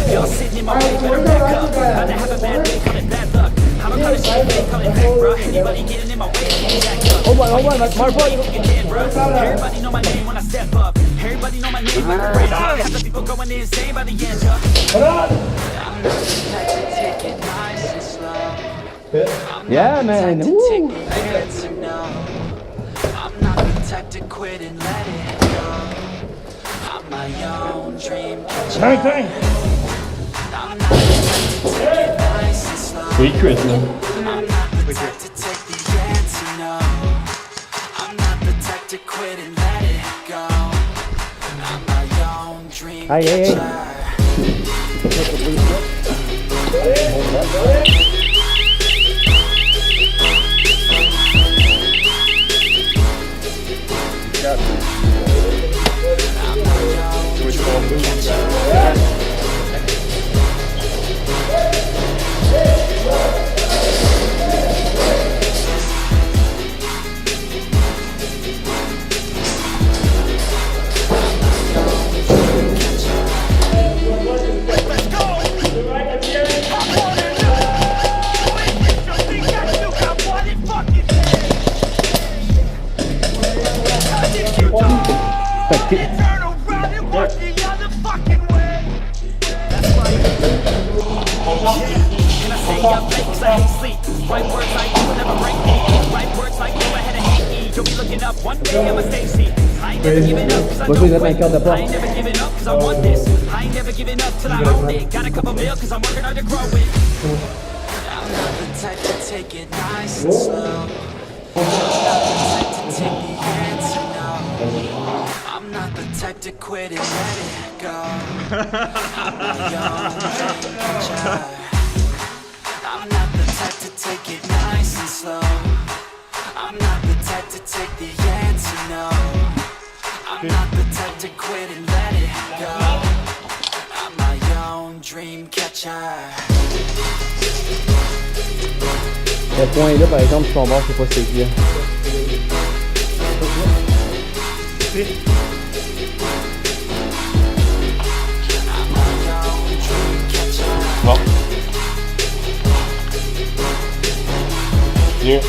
Y'all sitting in my way, better back up. About to have a bad day, call it bad luck. I'm a kind of shit, they call it heck, bruh. Anybody getting in my way, get jacked up. Hold on, that's Mark. Everybody know my name when I step up. Everybody know my name like a rain. Half the people going insane by the end, I'm not the type to take it nice and slow. Yeah, man. I'm not the type to quit and let it go. I'm my own dream catcher. I'm not the type to take it nice and slow. I'm not the type to take the answer, no. I'm not the type to quit and let it go. I'm my own dream catcher. Turn around and walk the other fucking way. That's right. And I say I'm fake 'cause I hate sleep. Right words like you will never break me. Right words like you ahead of hate me. You'll be looking up one day, I'ma stay see. I ain't never giving up 'cause I don't quit. I ain't never giving up 'cause I want this. I ain't never giving up till I own it. Got a couple mil 'cause I'm working hard to grow it. I'm not the type to take it nice and slow. I'm not the type to take the answer, no. I'm not the type to quit and let it go. I'm my own dream catcher. I'm not the type to take it nice and slow. I'm not the type to take the answer, no. I'm not the type to quit and let it go. I'm my own dream catcher. Le point là, par exemple, sur ton bord, c'est pas c'est qui. Bon. Yeah.